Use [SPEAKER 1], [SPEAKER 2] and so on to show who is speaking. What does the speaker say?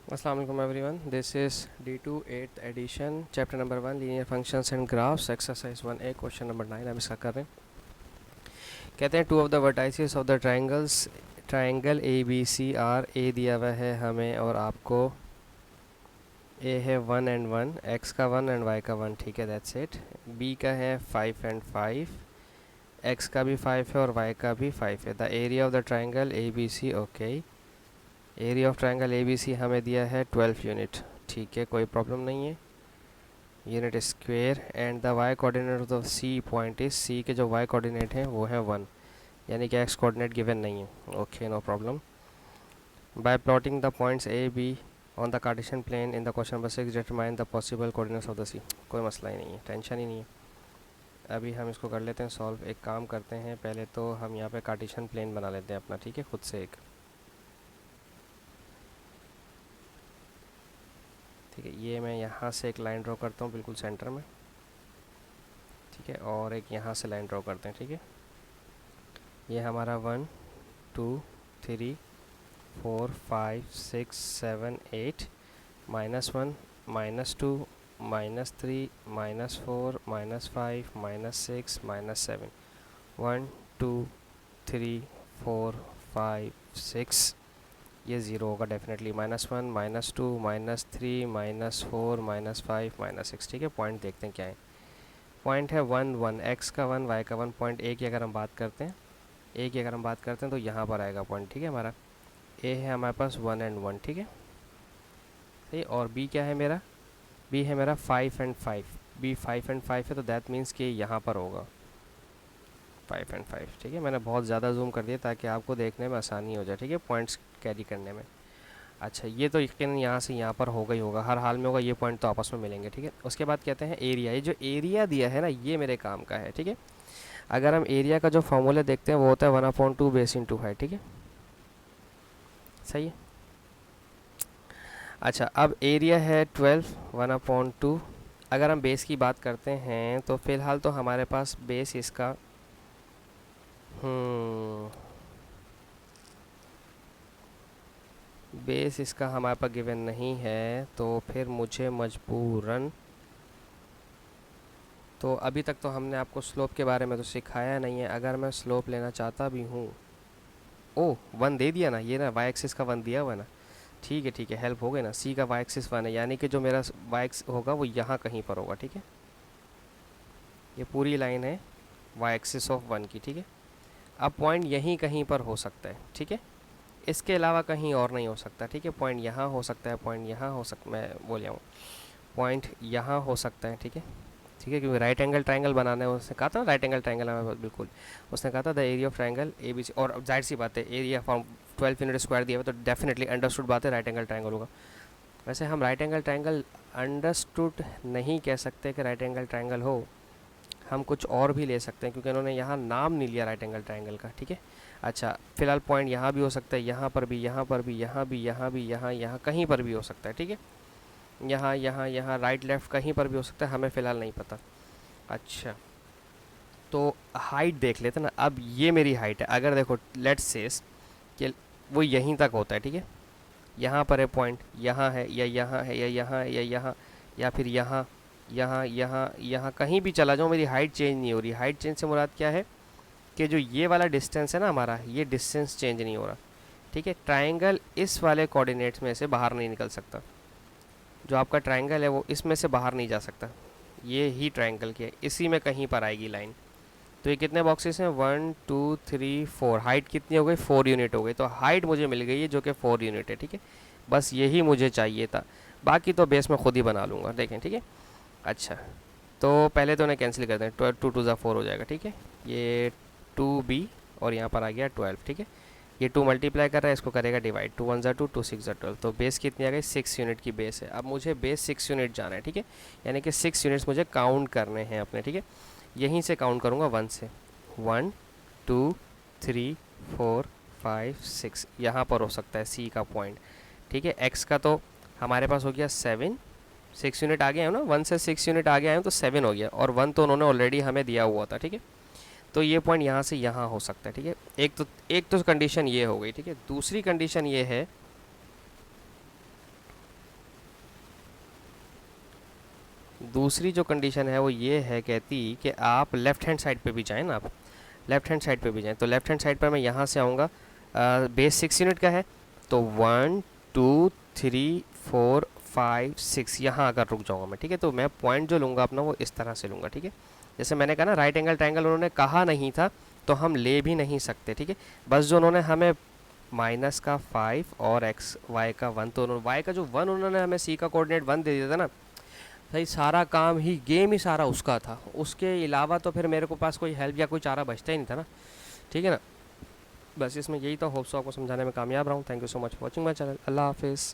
[SPEAKER 1] Assalamu alaikum everyone. This is D2 8th edition, chapter number 1, linear functions and graphs, exercise 1A, question number 9. हम इसका कर रहे हैं. कहते हैं two of the vertices of the triangle ABC are, A दिया हुआ है हमें और आपको A है 1 and 1, X का 1 and Y का 1, ठीक है, that's it. B का है 5 and 5, X का भी 5 है और Y का भी 5 है. The area of the triangle ABC, okay. Area of triangle A B C हमें दिया है 12 यूनिट, ठीक है, कोई प्रॉब्लम नहीं है. Unit square and the Y coordinate of the C point is, C के जो वाई कोऑर्डिनेट हैं वो है 1, यानी कि एक्स कोऑर्डिनेट गिवन नहीं है. Okay, no problem. By plotting the points A B on the Cartesian plane in the question number 6 determine the possible coordinates of the C. कोई मसला ही नहीं है, टेंशन ही नहीं है. अभी हम इसको कर लेते हैं सॉल्व. एक काम करते हैं, पहले तो हम यहाँ पे कार्टेशियन प्लेन बना लेते हैं अपना, ठीक है, खुद से एक. ठीक है, ये मैं यहाँ से एक लाइन ड्रॉ करता हूँ बिल्कुल सेंटर में, ठीक है, और एक यहाँ से लाइन ड्रॉ करते हैं, ठीक है. ये हमारा 1 2 3 4 5 6 7 8, -1 -2 -3 -4 -5 -6 -7, 1 2 3 4 5 6. ये ज़ीरो होगा डेफिनेटली. -1 -2 -3 -4 -5 -6, ठीक है. पॉइंट देखते हैं क्या है. पॉइंट है 1 1, एक्स का 1 वाई का 1. पॉइंट ए की अगर हम बात करते हैं, तो यहाँ पर आएगा पॉइंट, ठीक है. हमारा ए है हमारे पास 1 and 1, ठीक है, सही. और बी क्या है मेरा, बी है मेरा 5 and 5. बी 5 and 5 है तो दैट मीन्स कि यहाँ पर होगा 5 and 5, ठीक है. मैंने बहुत ज़्यादा जूम कर दिया ताकि आपको देखने में आसानी हो जाए, ठीक है, पॉइंट्स कैरी करने में. अच्छा, ये तो यकीनन यहाँ से यहाँ पर होगा ही होगा, हर हाल में होगा. ये पॉइंट तो आपस में मिलेंगे, ठीक है. उसके बाद कहते हैं एरिया. ये जो एरिया दिया है ना, ये मेरे काम का है, ठीक है. अगर हम एरिया का जो फॉर्मूला देखते हैं वो होता है 1/2 बेस इंटू हाइट, ठीक है, सही है. अच्छा, अब एरिया है 12 1/2. अगर हम बेस की बात करते हैं तो फ़िलहाल तो हमारे पास बेस इसका बेस इसका हमारे पास गिवन नहीं है, तो फिर मुझे मजबूरन, तो अभी तक तो हमने आपको स्लोप के बारे में तो सिखाया नहीं है. अगर मैं स्लोप लेना चाहता भी हूँ, ओ 1 दे दिया ना, ये ना वाई एक्सिस का 1 दिया हुआ है ना, ठीक है, ठीक है, हेल्प हो गई ना. सी का वाई एक्सिस 1 है, यानी कि जो मेरा वाई एक्स होगा वो यहाँ कहीं पर होगा, ठीक है. ये पूरी लाइन है वाई एक्सिस ऑफ 1 की, ठीक है. अब पॉइंट यहीं कहीं पर हो सकता है, ठीक है, इसके अलावा कहीं और नहीं हो सकता, ठीक है. पॉइंट यहाँ हो सकता है, पॉइंट यहाँ हो सकता, मैं बोल रहा हूँ पॉइंट यहाँ हो सकता है, ठीक है, ठीक है, क्योंकि राइट एंगल ट्रायंगल बनाना है. उसने कहा था राइट एंगल ट्रायंगल है, बिल्कुल. उसने कहा था the area of triangle A B C, और जाहिर सी बात है एरिया फॉर्म 12 यूनिट स्क्वायर दिया हुआ, तो डेफिनेटली अंडरस्टूड बात है राइट एंगल ट्रायंगल होगा. वैसे हम राइट एंगल ट्रायंगल अंडरस्टूड नहीं कह सकते कि राइट एंगल ट्रायंगल हो, हम कुछ और भी ले सकते हैं, क्योंकि इन्होंने यहाँ नाम नहीं लिया राइट एंगल ट्रायंगल का, ठीक है. अच्छा, फिलहाल पॉइंट यहाँ भी हो सकता है, यहाँ पर भी, यहाँ पर भी, यहाँ भी, यहाँ भी, यहाँ यहाँ कहीं पर भी हो सकता है, ठीक है. यहाँ यहाँ यहाँ राइट लेफ़्ट कहीं पर भी हो सकता है, हमें फ़िलहाल नहीं पता. अच्छा, तो हाइट देख लेते ना. अब ये मेरी हाइट है. अगर देखो लेट्स सेस कि वो यहीं तक होता है, ठीक है, यहाँ पर है पॉइंट, यहाँ है या यहाँ है या यहाँ है या यहाँ, या फिर यहाँ यहाँ यहाँ यहाँ कहीं भी चला जाऊँ, मेरी हाइट चेंज नहीं हो रही. हाइट चेंज से मुराद क्या है कि जो ये वाला डिस्टेंस है ना हमारा, ये डिस्टेंस चेंज नहीं हो रहा, ठीक है. ट्रायंगल इस वाले कोऑर्डिनेट्स में से बाहर नहीं निकल सकता. जो आपका ट्रायंगल है वो इसमें से बाहर नहीं जा सकता. ये ही ट्रायंगल की है, इसी में कहीं पर आएगी लाइन. तो ये कितने बॉक्सेस हैं, 1 2 3 4. हाइट कितनी हो गई, 4 यूनिट हो गई. तो हाइट मुझे मिल गई है जो कि 4 यूनिट है, ठीक है. बस यही मुझे चाहिए था, बाकी तो बेस में खुद ही बना लूँगा, देखें, ठीक है. अच्छा, तो पहले तो उन्हें कैंसिल कर दें. 2 2 4 हो जाएगा, ठीक है. ये 2b और यहाँ पर आ गया 12, ठीक है. ये 2 मल्टीप्लाई कर रहा है, इसको करेगा डिवाइड. 2 1 2 2 6 12. तो बेस कितनी आ गई, 6 यूनिट की बेस है. अब मुझे बेस 6 यूनिट जाना है, ठीक है, यानी कि 6 यूनिट्स मुझे काउंट करने हैं अपने, ठीक है. यहीं से काउंट करूँगा 1 से. 1 2 3 4 5 6, यहाँ पर हो सकता है सी का पॉइंट, ठीक है. एक्स का तो हमारे पास हो गया 7, 6 यूनिट आ गया है ना, 1 से 6 यूनिट आ गया है तो 7 हो गया, और 1 तो उन्होंने ऑलरेडी हमें दिया हुआ था, ठीक है. तो ये पॉइंट यहाँ से यहाँ हो सकता है, ठीक है. एक तो कंडीशन ये हो गई, ठीक है. दूसरी कंडीशन ये है दूसरी जो कंडीशन है वो ये है, कहती कि आप लेफ़्ट हैंड साइड पे भी जाएँ ना, आप लेफ़्ट हैंड साइड पे भी जाएँ, तो लेफ़्ट हैंड साइड पर मैं यहाँ से आऊँगा, बेस 6 यूनिट का है, तो 1 2 3 4 5 6 यहाँ आकर रुक जाऊँगा मैं, ठीक है। तो मैं पॉइंट जो लूँगा अपना वो इस तरह से लूँगा, ठीक है। जैसे मैंने कहा ना राइट एंगल ट्रायंगल उन्होंने कहा नहीं था, तो हम ले भी नहीं सकते, ठीक है। बस जो उन्होंने हमें माइनस का 5 और एक्स वाई का 1, तो उन्होंने वाई का जो 1 उन्होंने हमें सी का कोऑर्डिनेट 1 दे दिया था ना, भाई सारा काम ही गेम ही सारा उसका था, उसके अलावा तो फिर मेरे को पास कोई हेल्प या कोई चारा बचता ही नहीं था ना, ठीक है ना। बस इसमें यही था, होप सो आपको समझाने में कामयाब रहा हूँ। Thank you so much for watching my channel. अल्लाह हाफिज़।